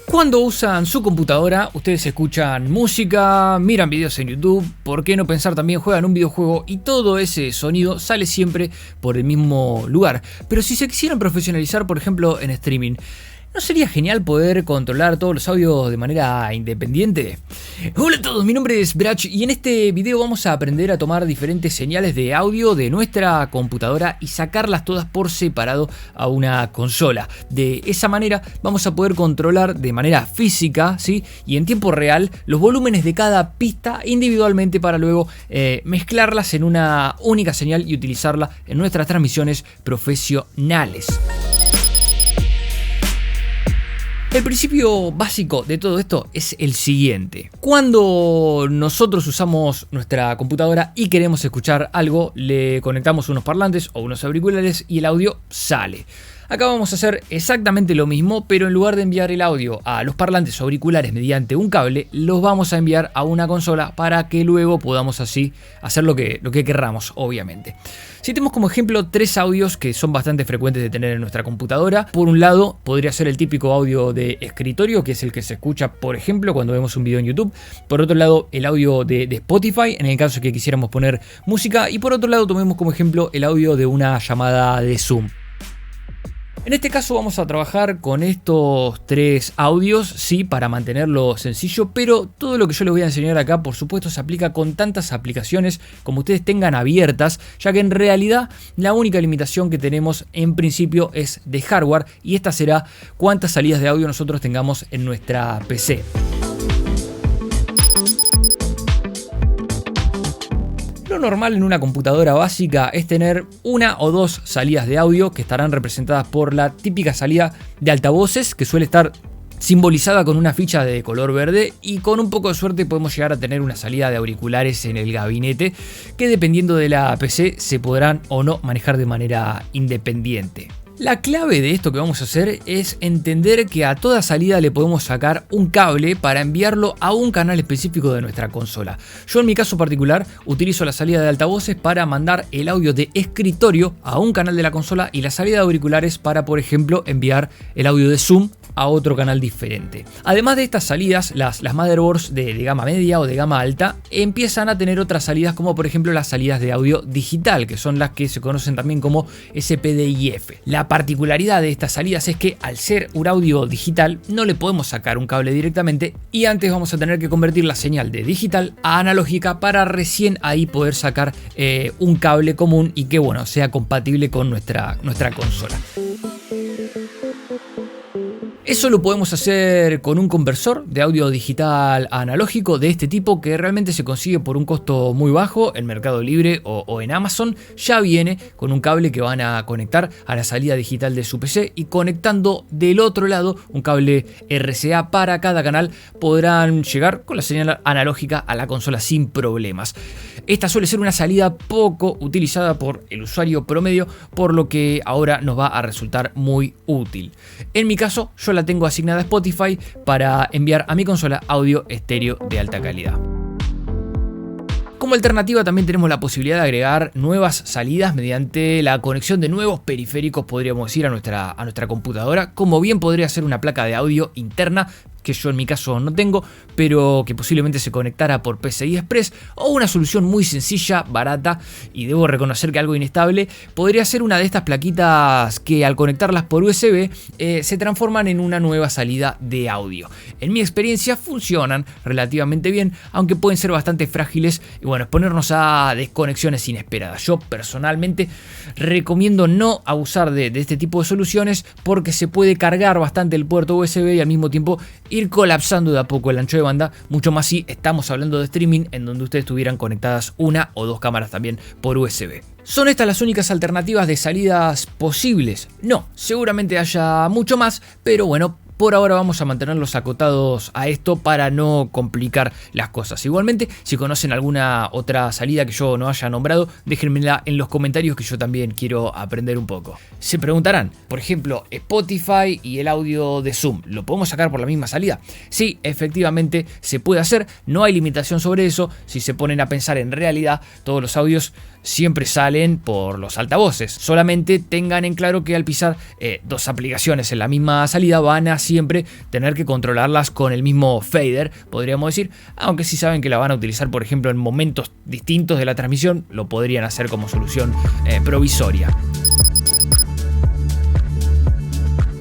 Cuando usan su computadora, ustedes escuchan música, miran videos en YouTube, ¿por qué no pensar también juegan un videojuego? Y todo ese sonido sale siempre por el mismo lugar. Pero si se quisieran profesionalizar, por ejemplo, en streaming, ¿no sería genial poder controlar todos los audios de manera independiente? Hola a todos, mi nombre es Brach y en este video vamos a aprender a tomar diferentes señales de audio de nuestra computadora y sacarlas todas por separado a una consola. De esa manera vamos a poder controlar de manera física, ¿sí? Y en tiempo real los volúmenes de cada pista individualmente para luego mezclarlas en una única señal y utilizarla en nuestras transmisiones profesionales. El principio básico de todo esto es el siguiente. Cuando nosotros usamos nuestra computadora y queremos escuchar algo, le conectamos unos parlantes o unos auriculares y el audio sale. Acá vamos a hacer exactamente lo mismo, pero en lugar de enviar el audio a los parlantes o auriculares mediante un cable, los vamos a enviar a una consola para que luego podamos así hacer lo que querramos, obviamente. Si tenemos como ejemplo tres audios que son bastante frecuentes de tener en nuestra computadora. Por un lado, podría ser el típico audio de escritorio, que es el que se escucha, por ejemplo, cuando vemos un video en YouTube. Por otro lado, el audio de Spotify, en el caso que quisiéramos poner música. Y por otro lado, tomemos como ejemplo el audio de una llamada de Zoom. En este caso vamos a trabajar con estos tres audios, sí, para mantenerlo sencillo, pero todo lo que yo les voy a enseñar acá, por supuesto, se aplica con tantas aplicaciones como ustedes tengan abiertas, ya que en realidad la única limitación que tenemos en principio es de hardware y esta será cuántas salidas de audio nosotros tengamos en nuestra PC. Lo normal en una computadora básica es tener una o dos salidas de audio que estarán representadas por la típica salida de altavoces, que suele estar simbolizada con una ficha de color verde, y con un poco de suerte podemos llegar a tener una salida de auriculares en el gabinete que, dependiendo de la PC, se podrán o no manejar de manera independiente. La clave de esto que vamos a hacer es entender que a toda salida le podemos sacar un cable para enviarlo a un canal específico de nuestra consola. Yo en mi caso particular utilizo la salida de altavoces para mandar el audio de escritorio a un canal de la consola y la salida de auriculares para, por ejemplo, enviar el audio de Zoom a otro canal diferente. Además de estas salidas, las motherboards de gama media o de gama alta empiezan a tener otras salidas, como por ejemplo las salidas de audio digital, que son las que se conocen también como SPDIF. La particularidad de estas salidas es que al ser un audio digital no le podemos sacar un cable directamente y antes vamos a tener que convertir la señal de digital a analógica para recién ahí poder sacar un cable común y que, bueno, sea compatible con nuestra consola. Eso lo podemos hacer con un conversor de audio digital a analógico de este tipo, que realmente se consigue por un costo muy bajo en Mercado Libre o en Amazon. Ya viene con un cable que van a conectar a la salida digital de su PC y conectando del otro lado un cable RCA para cada canal podrán llegar con la señal analógica a la consola sin problemas. Esta suele ser una salida poco utilizada por el usuario promedio, por lo que ahora nos va a resultar muy útil. En mi caso, yo la tengo asignada a Spotify para enviar a mi consola audio estéreo de alta calidad. Como alternativa también tenemos la posibilidad de agregar nuevas salidas mediante la conexión de nuevos periféricos, podríamos decir, a nuestra computadora, como bien podría ser una placa de audio interna, que yo en mi caso no tengo, pero que posiblemente se conectara por PCI Express, o una solución muy sencilla, barata, y debo reconocer que algo inestable, podría ser una de estas plaquitas que al conectarlas por USB se transforman en una nueva salida de audio. En mi experiencia funcionan relativamente bien, aunque pueden ser bastante frágiles y, bueno, exponernos a desconexiones inesperadas. Yo personalmente recomiendo no abusar de este tipo de soluciones porque se puede cargar bastante el puerto USB y al mismo tiempo ir colapsando de a poco el ancho de banda, mucho más si estamos hablando de streaming en donde ustedes tuvieran conectadas una o dos cámaras también por USB. ¿Son estas las únicas alternativas de salidas posibles? No, seguramente haya mucho más, pero bueno, por ahora vamos a mantenerlos acotados a esto para no complicar las cosas. Igualmente, si conocen alguna otra salida que yo no haya nombrado, déjenmela en los comentarios que yo también quiero aprender un poco. Se preguntarán, por ejemplo, Spotify y el audio de Zoom, ¿lo podemos sacar por la misma salida? Sí, efectivamente se puede hacer, no hay limitación sobre eso. Si se ponen a pensar en realidad, todos los audios siempre salen por los altavoces. Solamente tengan en claro que al pisar dos aplicaciones en la misma salida van a siempre tener que controlarlas con el mismo fader, podríamos decir, aunque si saben que la van a utilizar, por ejemplo, en momentos distintos de la transmisión, lo podrían hacer como solución provisoria.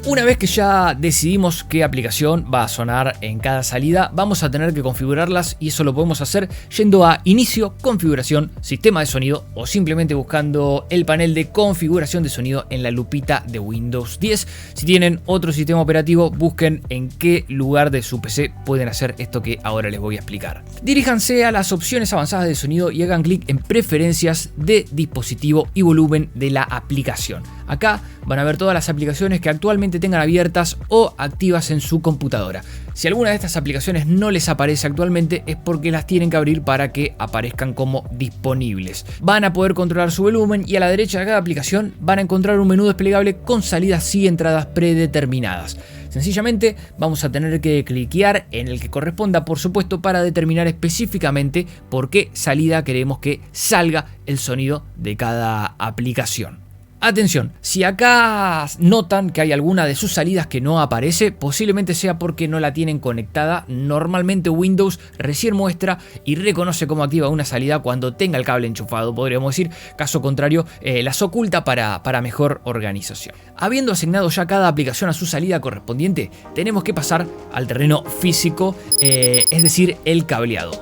Una vez que ya decidimos qué aplicación va a sonar en cada salida, vamos a tener que configurarlas y eso lo podemos hacer yendo a Inicio, Configuración, Sistema de Sonido o simplemente buscando el panel de configuración de sonido en la lupita de Windows 10. Si tienen otro sistema operativo, busquen en qué lugar de su PC pueden hacer esto que ahora les voy a explicar. Diríjanse a las opciones avanzadas de sonido y hagan clic en Preferencias de dispositivo y volumen de la aplicación. Acá van a ver todas las aplicaciones que actualmente tengan abiertas o activas en su computadora. Si alguna de estas aplicaciones no les aparece actualmente es porque las tienen que abrir para que aparezcan como disponibles. Van a poder controlar su volumen y a la derecha de cada aplicación van a encontrar un menú desplegable con salidas y entradas predeterminadas. Sencillamente vamos a tener que cliquear en el que corresponda, por supuesto, para determinar específicamente por qué salida queremos que salga el sonido de cada aplicación. Atención, si acá notan que hay alguna de sus salidas que no aparece, posiblemente sea porque no la tienen conectada. Normalmente Windows recién muestra y reconoce como activa una salida cuando tenga el cable enchufado, podríamos decir. Caso contrario, las oculta para mejor organización. Habiendo asignado ya cada aplicación a su salida correspondiente, tenemos que pasar al terreno físico, es decir, el cableado.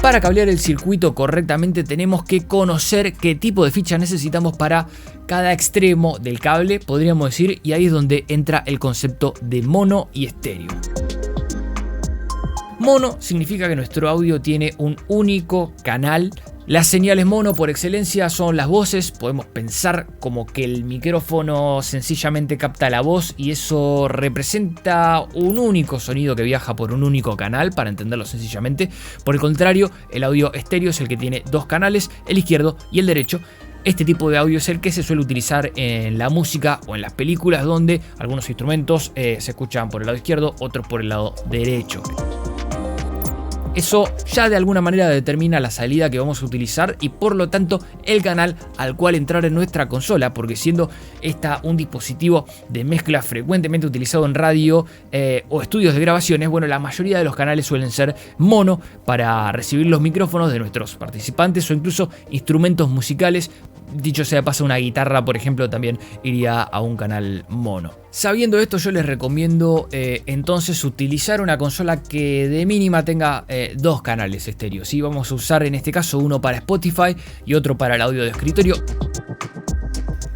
Para cablear el circuito correctamente tenemos que conocer qué tipo de ficha necesitamos para cada extremo del cable, podríamos decir, y ahí es donde entra el concepto de mono y estéreo. Mono significa que nuestro audio tiene un único canal. Las señales mono por excelencia son las voces. Podemos pensar como que el micrófono sencillamente capta la voz y eso representa un único sonido que viaja por un único canal, para entenderlo sencillamente. Por el contrario, el audio estéreo es el que tiene dos canales, el izquierdo y el derecho. Este tipo de audio es el que se suele utilizar en la música o en las películas, donde algunos instrumentos se escuchan por el lado izquierdo, otros por el lado derecho. Eso ya de alguna manera determina la salida que vamos a utilizar y por lo tanto el canal al cual entrar en nuestra consola, porque siendo esta un dispositivo de mezcla frecuentemente utilizado en radio o estudios de grabaciones, bueno, la mayoría de los canales suelen ser mono para recibir los micrófonos de nuestros participantes o incluso instrumentos musicales. Dicho sea de paso, una guitarra, por ejemplo, también iría a un canal mono. Sabiendo esto, yo les recomiendo entonces utilizar una consola que de mínima tenga dos canales estéreo. ¿Sí? Vamos a usar en este caso uno para Spotify y otro para el audio de escritorio.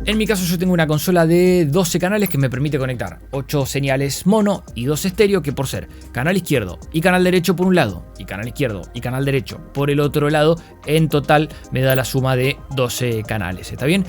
En mi caso yo tengo una consola de 12 canales que me permite conectar 8 señales mono y 2 estéreo, que por ser canal izquierdo y canal derecho por un lado y canal izquierdo y canal derecho por el otro lado, en total me da la suma de 12 canales. ¿Está bien?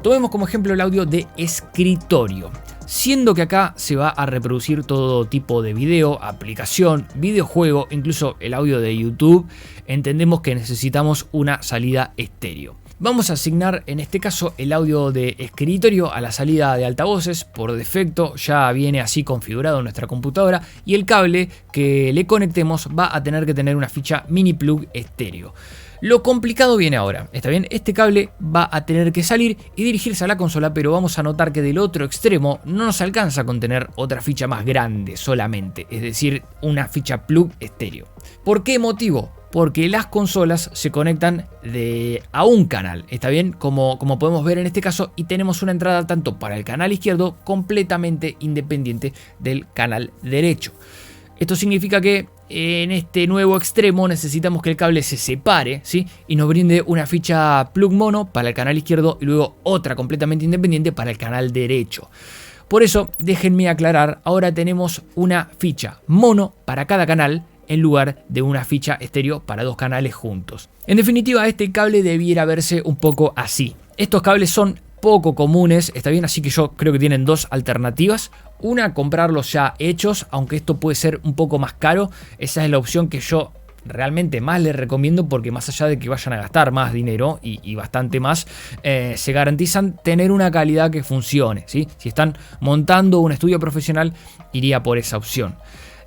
Tomemos como ejemplo el audio de escritorio. Siendo que acá se va a reproducir todo tipo de video, aplicación, videojuego, incluso el audio de YouTube, entendemos que necesitamos una salida estéreo. Vamos a asignar en este caso el audio de escritorio a la salida de altavoces. Por defecto ya viene así configurado en nuestra computadora y el cable que le conectemos va a tener que tener una ficha mini plug estéreo. Lo complicado viene ahora, ¿está bien? Este cable va a tener que salir y dirigirse a la consola, pero vamos a notar que del otro extremo no nos alcanza a contener otra ficha más grande solamente, es decir, una ficha plug estéreo. ¿Por qué motivo? Porque las consolas se conectan a un canal, ¿está bien? Como podemos ver en este caso, y tenemos una entrada tanto para el canal izquierdo completamente independiente del canal derecho. Esto significa que en este nuevo extremo necesitamos que el cable se separe, ¿sí? Y nos brinde una ficha plug mono para el canal izquierdo y luego otra completamente independiente para el canal derecho. Por eso, déjenme aclarar, ahora tenemos una ficha mono para cada canal en lugar de una ficha estéreo para dos canales juntos. En definitiva, este cable debiera verse un poco así. Estos cables son poco comunes, está bien, así que yo creo que tienen dos alternativas. Una, comprarlos ya hechos, aunque esto puede ser un poco más caro. Esa es la opción que yo realmente más les recomiendo, porque más allá de que vayan a gastar más dinero y bastante más, se garantizan tener una calidad que funcione, ¿sí? Si están montando un estudio profesional, iría por esa opción.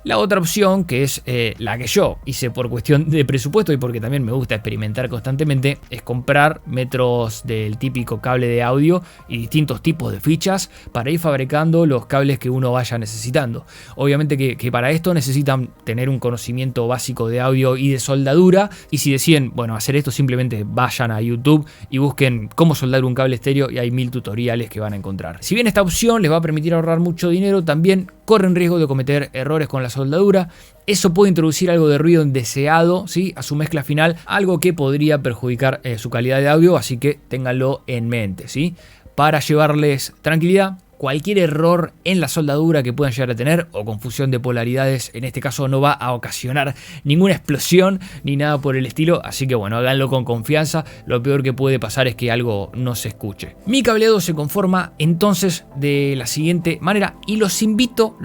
La otra opción, que es la que yo hice por cuestión de presupuesto y porque también me gusta experimentar constantemente, es comprar metros del típico cable de audio y distintos tipos de fichas para ir fabricando los cables que uno vaya necesitando. Obviamente que para esto necesitan tener un conocimiento básico de audio y de soldadura, y si deciden, bueno, hacer esto, simplemente vayan a YouTube y busquen cómo soldar un cable estéreo y hay 1000 tutoriales que van a encontrar. Si bien esta opción les va a permitir ahorrar mucho dinero, también corren riesgo de cometer errores con la soldadura. Eso puede introducir algo de ruido indeseado, ¿sí?, a su mezcla final, algo que podría perjudicar su calidad de audio, así que ténganlo en mente, ¿sí? Para llevarles tranquilidad, cualquier error en la soldadura que puedan llegar a tener o confusión de polaridades, en este caso no va a ocasionar ninguna explosión ni nada por el estilo, así que bueno, háganlo con confianza. Lo peor que puede pasar es que algo no se escuche. Mi cableado se conforma entonces de la siguiente manera y los invito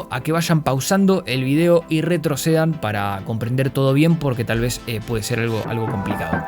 a que vayan pausando el video y retrocedan para comprender todo bien, porque tal vez puede ser algo complicado.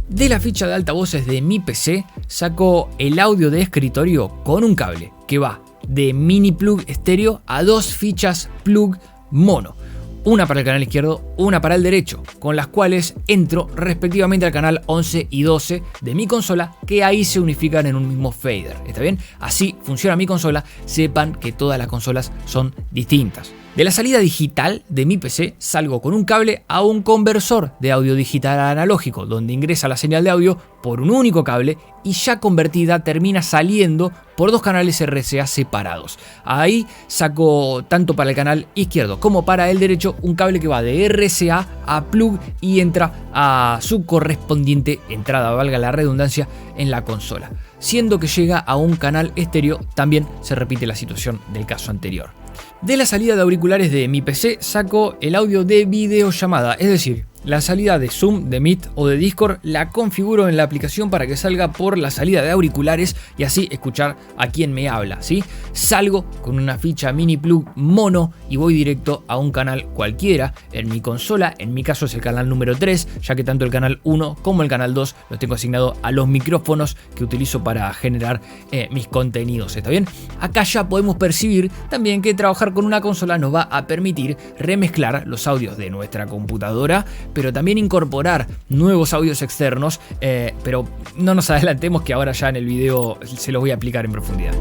De la ficha de altavoces de mi PC saco el audio de escritorio con un cable que va de mini plug estéreo a 2 fichas plug mono. Una para el canal izquierdo, una para el derecho, con las cuales entro respectivamente al canal 11 y 12 de mi consola, que ahí se unifican en un mismo fader. ¿Está bien? Así funciona mi consola, sepan que todas las consolas son distintas. De la salida digital de mi PC salgo con un cable a un conversor de audio digital a analógico, donde ingresa la señal de audio por un único cable y ya convertida termina saliendo por 2 canales RCA separados. Ahí saco tanto para el canal izquierdo como para el derecho un cable que va de RCA a plug y entra a su correspondiente entrada, valga la redundancia, en la consola. Siendo que llega a un canal estéreo, también se repite la situación del caso anterior. De la salida de auriculares de mi PC saco el audio de videollamada, es decir, la salida de Zoom, de Meet o de Discord la configuro en la aplicación para que salga por la salida de auriculares y así escuchar a quien me habla, ¿sí? Salgo con una ficha mini plug mono y voy directo a un canal cualquiera en mi consola. En mi caso es el canal número 3, ya que tanto el canal 1 como el canal 2 los tengo asignado a los micrófonos que utilizo para generar mis contenidos, ¿está bien? Acá ya podemos percibir también que trabajar con una consola nos va a permitir remezclar los audios de nuestra computadora, pero también incorporar nuevos audios externos, pero no nos adelantemos, que ahora ya en el video se los voy a aplicar en profundidad.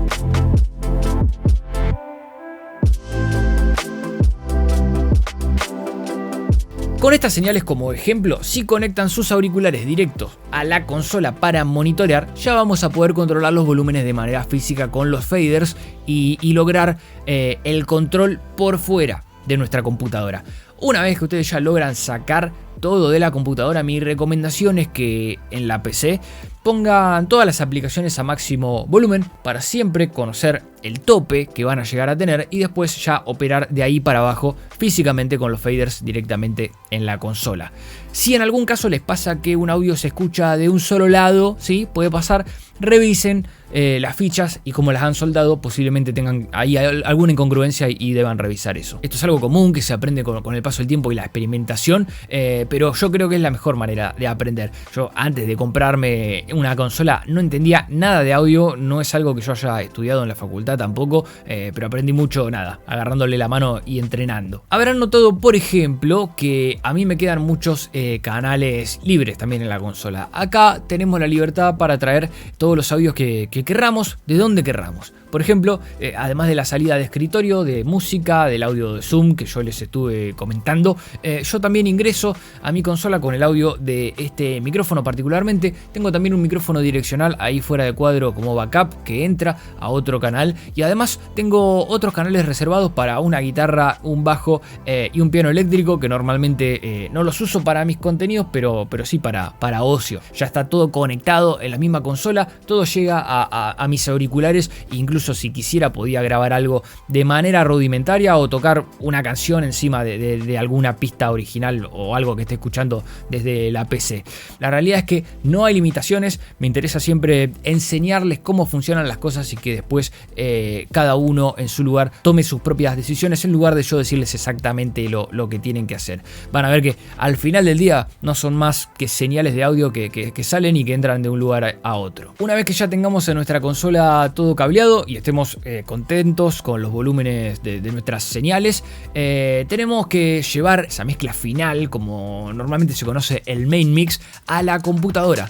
Con estas señales como ejemplo, si conectan sus auriculares directos a la consola para monitorear, ya vamos a poder controlar los volúmenes de manera física con los faders y lograr el control por fuera de nuestra computadora. Una vez que ustedes ya logran sacar todo de la computadora, mi recomendación es que en la PC pongan todas las aplicaciones a máximo volumen para siempre conocer el tope que van a llegar a tener y después ya operar de ahí para abajo físicamente con los faders directamente en la consola. Si en algún caso les pasa que un audio se escucha de un solo lado, ¿sí? Puede pasar, revisen las fichas y como las han soldado, posiblemente tengan ahí alguna incongruencia y deban revisar eso. Esto es algo común que se aprende con el paso del tiempo y la experimentación, pero yo creo que es la mejor manera de aprender. Yo antes de comprarme una consola no entendía nada de audio, no es algo que yo haya estudiado en la facultad tampoco, pero aprendí mucho, agarrándole la mano y entrenando. Habrán notado, por ejemplo, que a mí me quedan muchos canales libres también en la consola. Acá tenemos la libertad para traer todos los audios que querramos, de donde querramos. Por ejemplo, además de la salida de escritorio, de música, del audio de Zoom que yo les estuve comentando, yo también ingreso a mi consola con el audio de este micrófono particularmente. Tengo también un micrófono direccional ahí fuera de cuadro como backup que entra a otro canal y además tengo otros canales reservados para una guitarra, un bajo y un piano eléctrico que normalmente no los uso para mis contenidos, pero sí para ocio. Ya está todo conectado en la misma consola, todo llega a mis auriculares e incluso incluso si quisiera podía grabar algo de manera rudimentaria o tocar una canción encima de alguna pista original o algo que esté escuchando desde la PC. La realidad es que no hay limitaciones, me interesa siempre enseñarles cómo funcionan las cosas y que después cada uno en su lugar tome sus propias decisiones en lugar de yo decirles exactamente lo que tienen que hacer. Van a ver que al final del día no son más que señales de audio que salen y que entran de un lugar a otro. Una vez que ya tengamos en nuestra consola todo cableado y estemos contentos con los volúmenes de nuestras señales, tenemos que llevar esa mezcla final, como normalmente se conoce el main mix, a la computadora.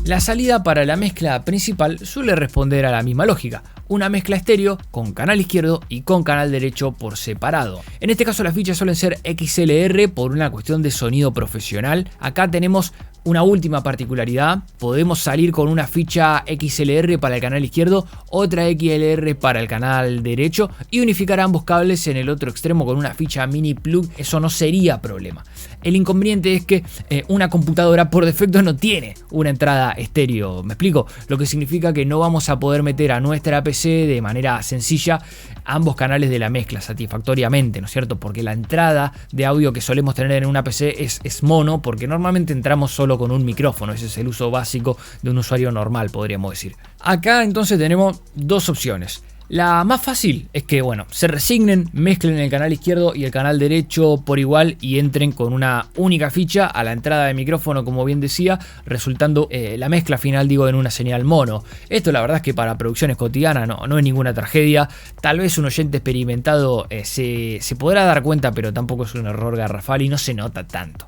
La salida para la mezcla principal suele responder a la misma lógica. Una mezcla estéreo con canal izquierdo y con canal derecho por separado. En este caso las fichas suelen ser XLR por una cuestión de sonido profesional. Acá tenemos una última particularidad, podemos salir con una ficha XLR para el canal izquierdo, otra XLR para el canal derecho y unificar ambos cables en el otro extremo con una ficha mini plug. Eso no sería problema. El inconveniente es que una computadora por defecto no tiene una entrada estéreo, ¿me explico? Lo que significa que no vamos a poder meter a nuestra PC de manera sencilla ambos canales de la mezcla satisfactoriamente, ¿no es cierto? Porque la entrada de audio que solemos tener en una PC es mono, porque normalmente entramos solo con un micrófono. Ese es el uso básico de un usuario normal, podríamos decir. Acá entonces tenemos dos opciones. La más fácil es que, se resignen, mezclen el canal izquierdo y el canal derecho por igual y entren con una única ficha a la entrada de micrófono, como bien decía, resultando la mezcla final, en una señal mono. Esto la verdad es que para producciones cotidianas no es ninguna tragedia. Tal vez un oyente experimentado se podrá dar cuenta, pero tampoco es un error garrafal y no se nota tanto.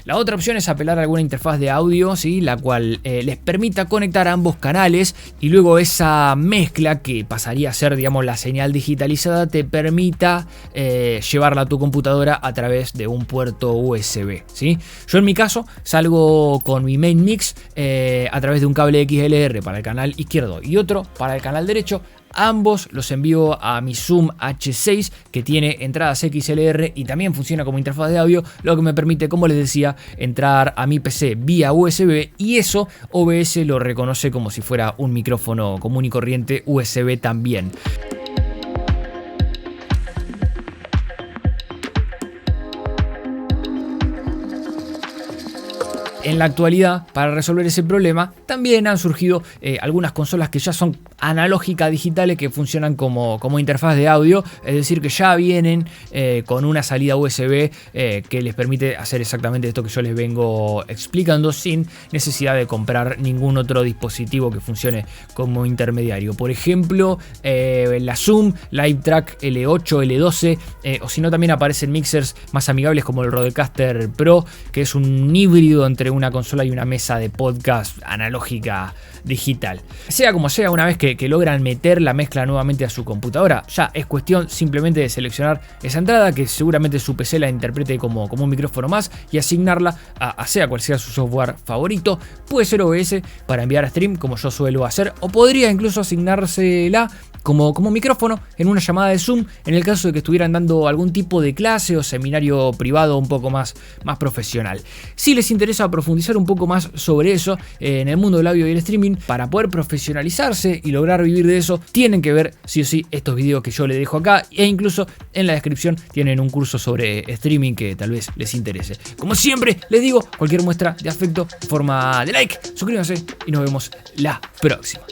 La otra opción es apelar a alguna interfaz de audio, ¿sí? La cual les permita conectar ambos canales y luego esa mezcla que pasaría a ser, la señal digitalizada, te permita llevarla a tu computadora a través de un puerto USB, ¿sí? Yo en mi caso salgo con mi main mix a través de un cable XLR para el canal izquierdo y otro para el canal derecho. Ambos los envío a mi Zoom H6 que tiene entradas XLR y también funciona como interfaz de audio, lo que me permite, como les decía, entrar a mi PC vía USB y eso OBS lo reconoce como si fuera un micrófono común y corriente USB también. En la actualidad, para resolver ese problema, también han surgido algunas consolas que ya son analógicas digitales que funcionan como interfaz de audio, es decir, que ya vienen con una salida USB que les permite hacer exactamente esto que yo les vengo explicando sin necesidad de comprar ningún otro dispositivo que funcione como intermediario. Por ejemplo, la Zoom LiveTrack L8, L12 o si no también aparecen mixers más amigables como el Rodecaster Pro, que es un híbrido entre una consola y una mesa de podcast analógica digital. Sea como sea, una vez que logran meter la mezcla nuevamente a su computadora, ya es cuestión simplemente de seleccionar esa entrada que seguramente su PC la interprete como un micrófono más y asignarla a sea cual sea su software favorito. Puede ser OBS para enviar a stream como yo suelo hacer, o podría incluso asignársela como micrófono en una llamada de Zoom en el caso de que estuvieran dando algún tipo de clase o seminario privado un poco más profesional. Si les interesa profundizar un poco más sobre eso en el mundo del audio y el streaming, para poder profesionalizarse y lograr vivir de eso, tienen que ver sí o sí estos videos que yo les dejo acá, e incluso en la descripción tienen un curso sobre streaming que tal vez les interese. Como siempre les digo, cualquier muestra de afecto, forma de like, suscríbanse y nos vemos la próxima.